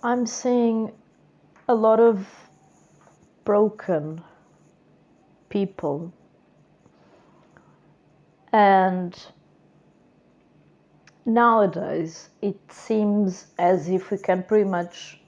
I'm seeing a lot of broken people, and nowadays it seems as if we can pretty much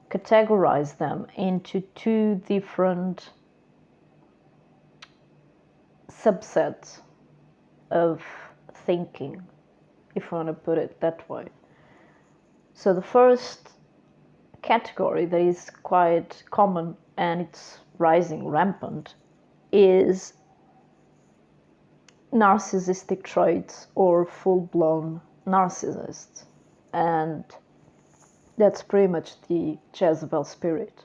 categorize them into two different subsets of thinking, if you want to put it that way. So the first category that is quite common and it's rising rampant is narcissistic traits or full-blown narcissists, and that's pretty much the Jezebel spirit,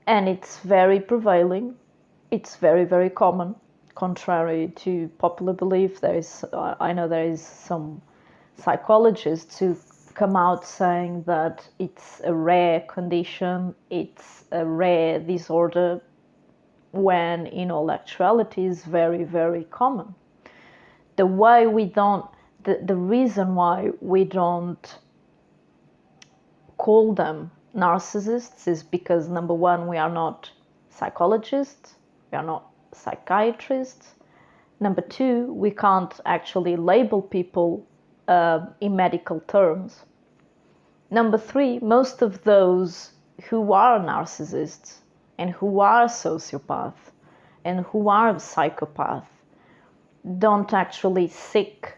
and it's very prevailing. It's very, very common. Contrary to popular belief, I know there is some psychologists who come out saying that it's a rare condition, it's a rare disorder, when in all actuality is very, very common. The reason why we don't call them narcissists is because, number one, we are not psychologists, we are not psychiatrists. Number two, we can't actually label people in medical terms. Number three, most of those who are narcissists and who are sociopaths and who are psychopaths don't actually seek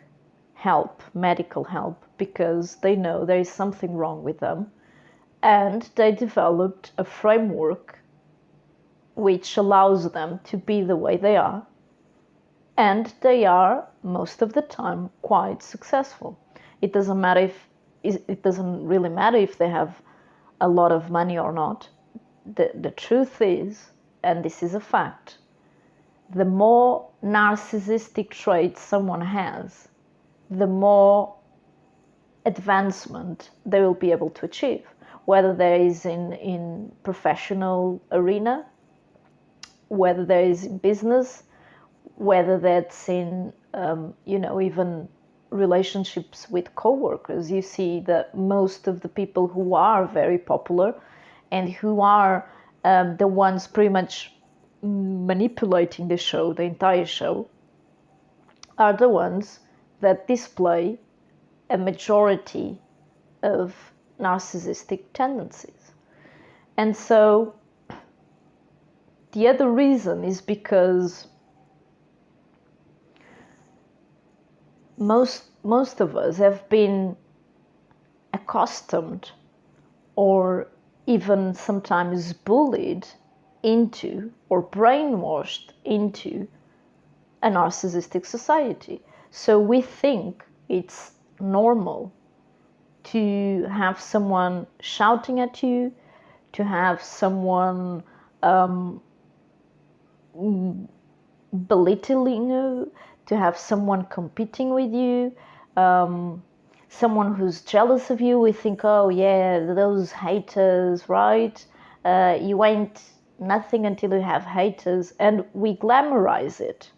help, medical help, because they know there is something wrong with them, and they developed a framework which allows them to be the way they are, and they are most of the time quite successful. It doesn't really matter if they have a lot of money or not. The truth is, and this is a fact, the more narcissistic traits someone has, the more advancement they will be able to achieve, whether there is in professional arena, whether there is in business, whether that's in even relationships with co-workers. You see that most of the people who are very popular and who are the ones pretty much manipulating the entire show, are the ones that display a majority of narcissistic tendencies. And so the other reason is because most of us have been accustomed or even sometimes bullied into or brainwashed into a narcissistic society. So we think it's normal to have someone shouting at you, to have someone belittling you, to have someone competing with you, someone who's jealous of you. We think, oh yeah, those haters, right? You ain't nothing until you have haters, and we glamorize it.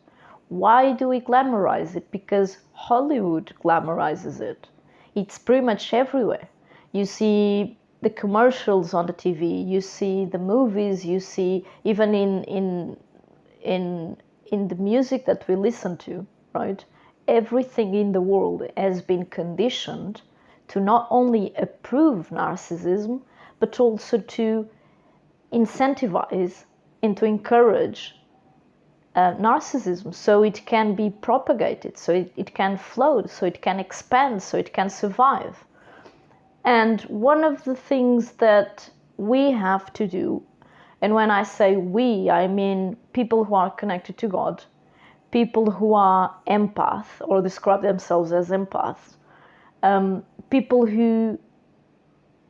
Why do we glamorize it? Because Hollywood glamorizes it. It's pretty much everywhere. You see the commercials on the TV, you see the movies, you see even in the music that we listen to, right? Everything in the world has been conditioned to not only approve narcissism, but also to incentivize and to encourage narcissism, so it can be propagated, so it can float, so it can expand, so it can survive. And one of the things that we have to do, and when I say we, I mean people who are connected to God, people who are empath or describe themselves as empaths, people who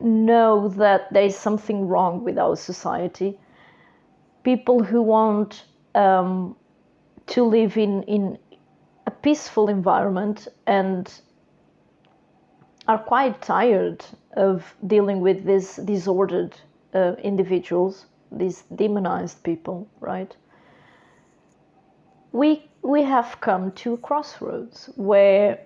know that there is something wrong with our society, people who want to live in a peaceful environment and are quite tired of dealing with these disordered individuals, these demonized people, right? We have come to a crossroads where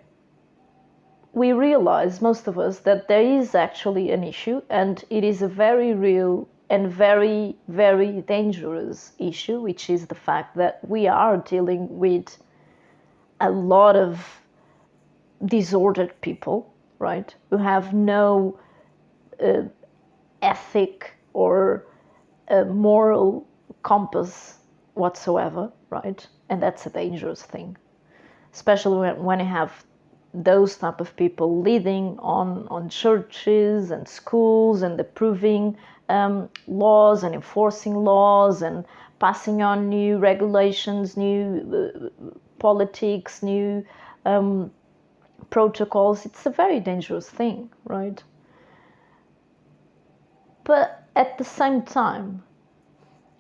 we realize, most of us, that there is actually an issue, and it is a very real and very, very dangerous issue, which is the fact that we are dealing with a lot of disordered people, right, who have no ethic or a moral compass whatsoever, right? And that's a dangerous thing, especially when you have those type of people leading on churches and schools and approving laws and enforcing laws and passing on new regulations, new politics, new protocols. It's a very dangerous thing, right? But at the same time,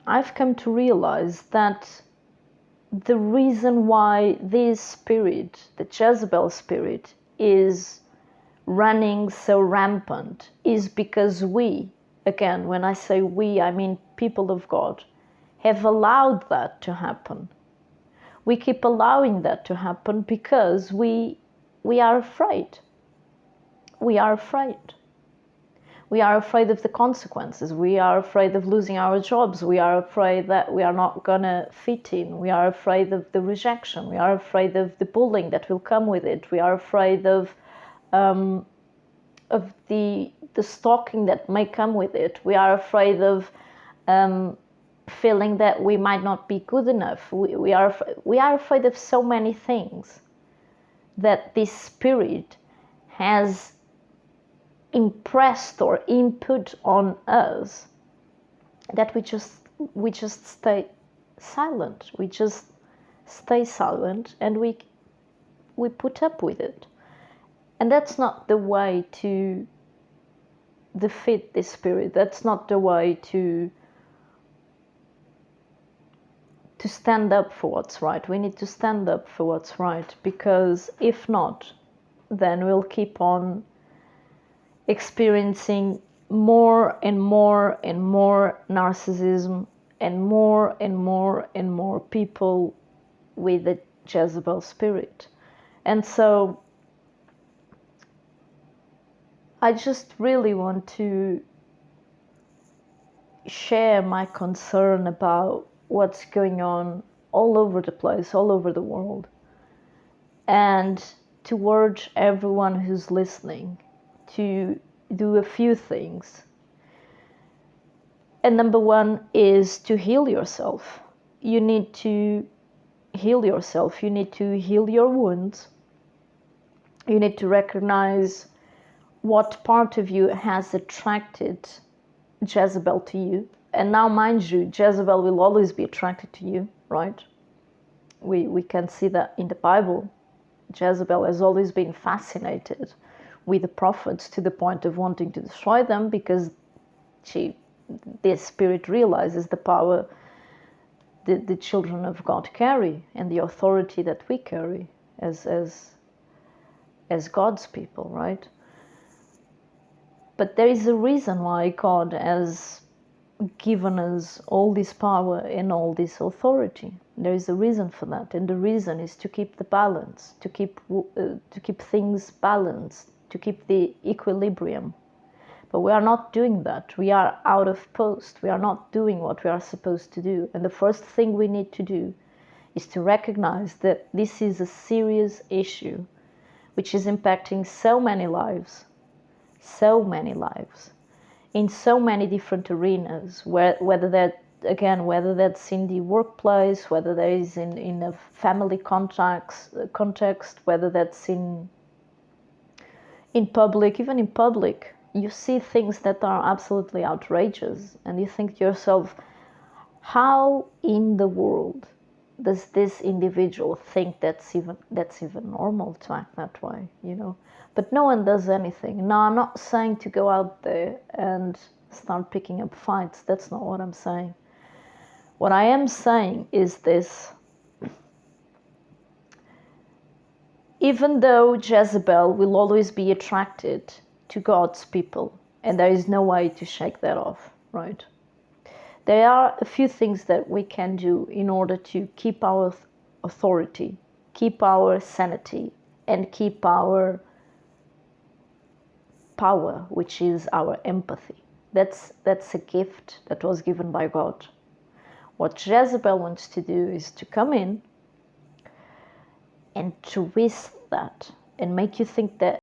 I've come to realize that the reason why this spirit, the Jezebel spirit, is running so rampant is because we, again, when I say we, I mean people of God, have allowed that to happen. We keep allowing that to happen because we are afraid. We are afraid. We are afraid of the consequences. We are afraid of losing our jobs. We are afraid that we are not going to fit in. We are afraid of the rejection. We are afraid of the bullying that will come with it. We are afraid of the stalking that may come with it. We are afraid of feeling that we might not be good enough. We are afraid of so many things that this spirit has impressed or input on us, that we just stay silent. We just stay silent, and we put up with it. And that's not the way to defeat this spirit. That's not the way to stand up for what's right. We need to stand up for what's right, because if not, then we'll keep on experiencing more and more and more narcissism, and more and more and more people with the Jezebel spirit. And so I just really want to share my concern about what's going on all over the place, all over the world, and to urge everyone who's listening to do a few things. And number one is to heal yourself. You need to heal yourself. You need to heal your wounds. You need to recognize what part of you has attracted Jezebel to you. And now, mind you, Jezebel will always be attracted to you, right? We can see that in the Bible. Jezebel has always been fascinated with the prophets to the point of wanting to destroy them, because this spirit realizes the power the children of God carry and the authority that we carry as God's people, right? But there is a reason why God has given us all this power and all this authority. There is a reason for that, and the reason is to keep the balance, to keep things balanced, to keep the equilibrium. But we are not doing that. We are out of post. We are not doing what we are supposed to do. And the first thing we need to do is to recognize that this is a serious issue which is impacting so many lives, in so many different arenas, whether that's in the workplace, whether that is in a family context, whether that's in public. Even in public, you see things that are absolutely outrageous, and you think to yourself, how in the world does this individual think that's even normal to act that way, you know? But no one does anything. Now, I'm not saying to go out there and start picking up fights. That's not what I'm saying. What I am saying is this: even though Jezebel will always be attracted to God's people, and there is no way to shake that off, right? There are a few things that we can do in order to keep our authority, keep our sanity, and keep our power, which is our empathy. That's a gift that was given by God. What Jezebel wants to do is to come in and twist that and make you think that